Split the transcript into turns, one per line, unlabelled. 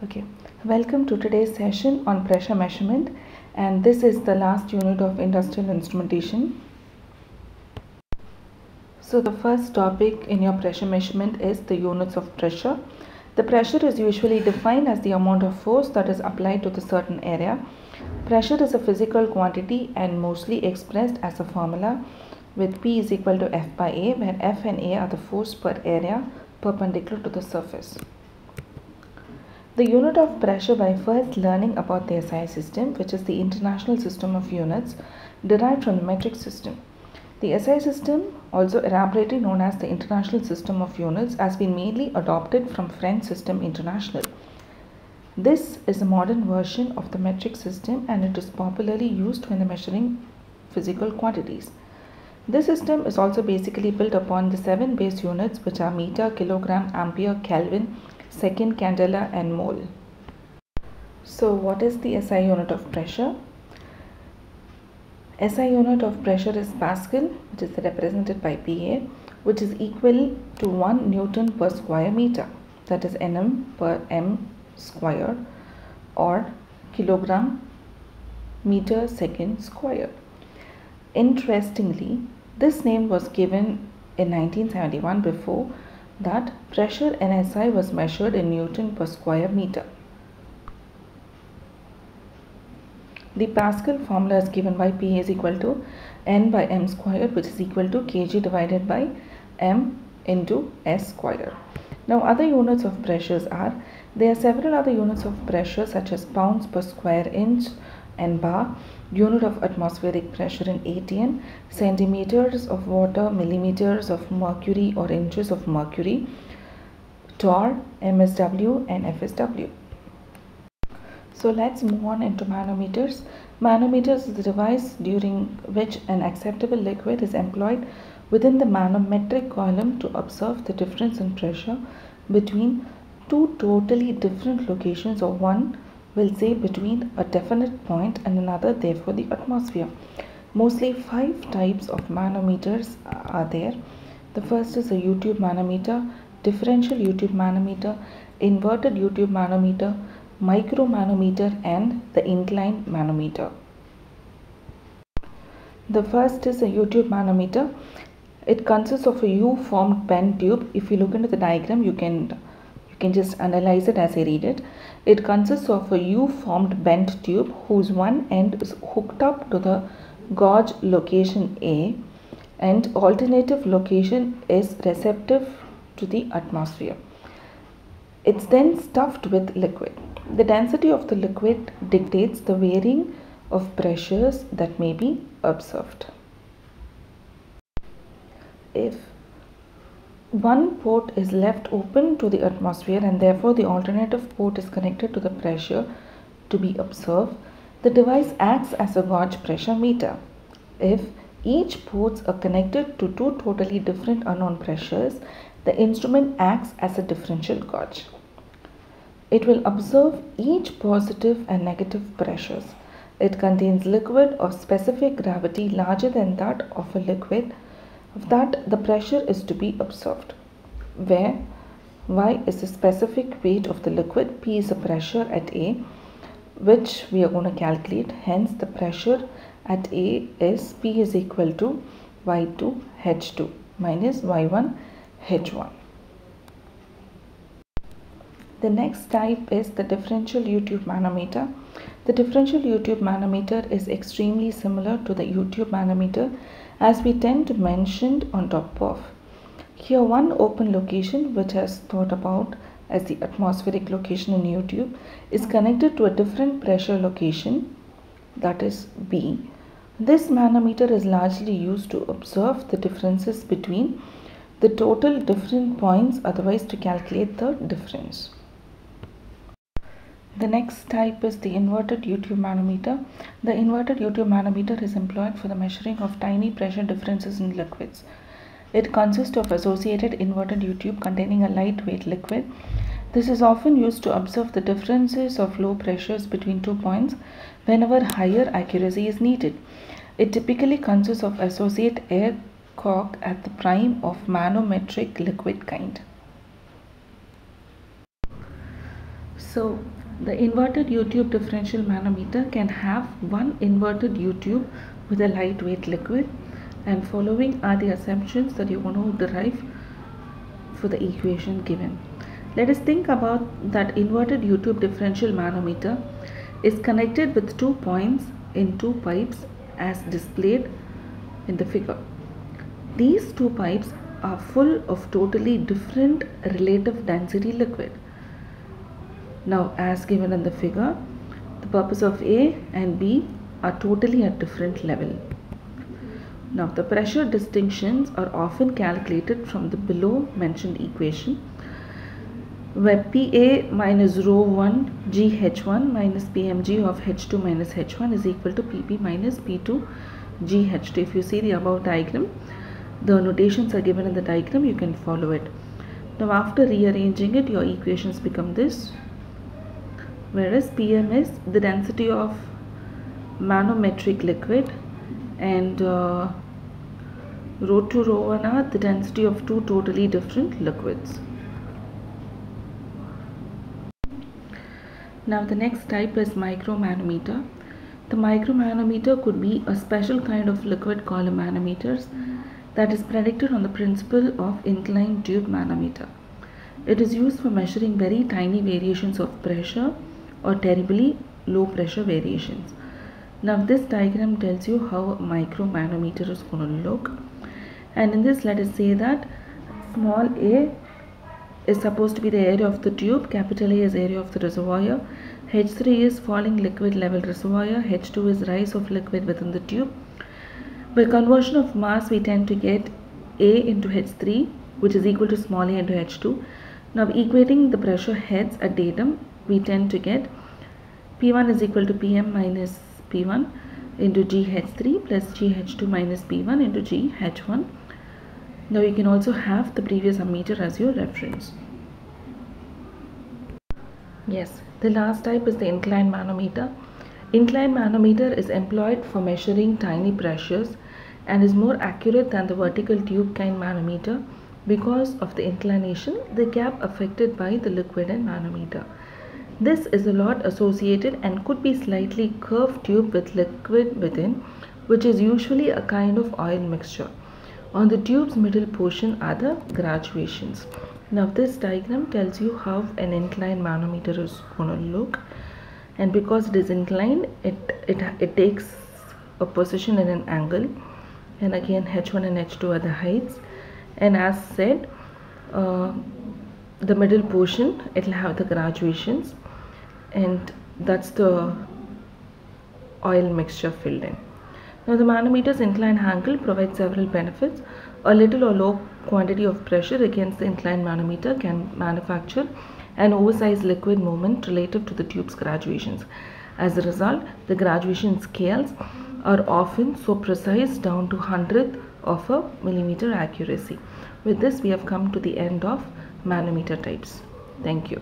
Okay, welcome to today's session on pressure measurement, and this is the last unit of industrial instrumentation. So the first topic in your pressure measurement is the units of pressure. The pressure is usually defined as the amount of force that is applied to the certain area. Pressure is a physical quantity and mostly expressed as a formula with P is equal to F by A, where F and A are the force per area perpendicular to the surface. The unit of pressure, by first learning about the SI system, which is the International System of Units, derived from the metric system. The SI system, also elaborately known as the International System of Units, has been mainly adopted from French System International. This is a modern version of the metric system and it is popularly used when measuring physical quantities. This system is also basically built upon the 7 base units, which are meter, kilogram, ampere, Kelvin, second, candela and mole. So what is the SI unit of pressure? SI unit of pressure is Pascal, which is represented by PA, which is equal to 1 Newton per square meter, that is Nm per m square, or kilogram meter second square. Interestingly, this name was given in 1971. Before that, pressure in SI was measured in Newton per square meter. The Pascal formula is given by P is equal to N by m square, which is equal to kg divided by m into s square. Now other units of pressures are, there are several other units of pressure such as pounds per square inch and bar, unit of atmospheric pressure in ATM, centimeters of water, millimeters of mercury or inches of mercury, torr, MSW and FSW. So let's move on into manometers. Manometers is the device during which an acceptable liquid is employed within the manometric column to observe the difference in pressure between two totally different locations, or one will say between a definite point and another, therefore the atmosphere. Mostly 5 types of manometers are there. The first is a U-tube manometer, differential U-tube manometer, inverted U-tube manometer, micromanometer and the inclined manometer. The first is a U-tube manometer. It consists of a U-formed bent tube. If you look into the diagram, you can just analyze it as I read it. It consists of a U-formed bent tube whose one end is hooked up to the gauge location A and alternative location is receptive to the atmosphere. It's then stuffed with liquid. The density of the liquid dictates the varying of pressures that may be observed. If one port is left open to the atmosphere and therefore the alternative port is connected to the pressure to be observed, the device acts as a gauge pressure meter. If each ports are connected to two totally different unknown pressures, the instrument acts as a differential gauge. It will observe each positive and negative pressures. It contains liquid of specific gravity larger than that of a liquid that the pressure is to be observed, where Y is the specific weight of the liquid, P is the pressure at A, which we are going to calculate. Hence the pressure at A is P is equal to Y2 H2 minus Y1 H1. The next type is the differential U-tube manometer. The differential U-tube manometer is extremely similar to the U-tube manometer, as we tend to mention on top of. Here one open location, which is thought about as the atmospheric location in U-tube, is connected to a different pressure location, that is B. This manometer is largely used to observe the differences between the total different points, otherwise to calculate the difference. The next type is the inverted U-tube manometer. The inverted U-tube manometer is employed for the measuring of tiny pressure differences in liquids. It consists of associated inverted U-tube containing a lightweight liquid. This is often used to observe the differences of low pressures between 2 points whenever higher accuracy is needed. It typically consists of associate air cork at the prime of manometric liquid kind. So the inverted U-tube differential manometer can have one inverted U-tube with a lightweight liquid, and following are the assumptions that you want to derive for the equation given. Let us think about that inverted U-tube differential manometer is connected with 2 points in 2 pipes as displayed in the figure. These 2 pipes are full of totally different relative density liquid. Now, as given in the figure, the purpose of A and B are totally at different level. Now, the pressure distinctions are often calculated from the below mentioned equation, where PA minus rho 1 GH1 minus PMG of H2 minus H1 is equal to PP minus P2 GH2. If you see the above diagram, the notations are given in the diagram, you can follow it. Now, after rearranging it, your equations become this, whereas PM is the density of manometric liquid and rho 2 rho 1 are the density of 2 totally different liquids. Now the next type is micromanometer. The micromanometer could be a special kind of liquid called manometers that is predicted on the principle of inclined tube manometer. It is used for measuring very tiny variations of pressure or terribly low pressure variations. Now this diagram tells you how a micromanometer is going to look, and in this let us say that small a is supposed to be the area of the tube, capital A is area of the reservoir, H3 is falling liquid level reservoir, H2 is rise of liquid within the tube. By conversion of mass, we tend to get A into H3, which is equal to small a into H2. Now equating the pressure heads at datum, we tend to get P1 is equal to PM minus P1 into GH3 plus GH2 minus P1 into GH1. Now you can also have the previous ammeter as your reference. Yes, the last type is the inclined manometer. Inclined manometer is employed for measuring tiny pressures and is more accurate than the vertical tube kind manometer because of the inclination, the gap affected by the liquid and manometer. This is a lot associated and could be slightly curved tube with liquid within, which is usually a kind of oil mixture. On the tube's middle portion are the graduations. Now this diagram tells you how an inclined manometer is going to look, and because it is inclined, it takes a position in an angle, and again H1 and H2 are the heights, and as said, the middle portion it will have the graduations, and that's the oil mixture filled in. Now the manometer's inclined angle provides several benefits. A little or low quantity of pressure against the inclined manometer can manufacture an oversized liquid movement relative to the tube's graduations. As a result, the graduation scales are often so precise down to 100th of a millimeter accuracy. With this, we have come to the end of manometer types. Thank you.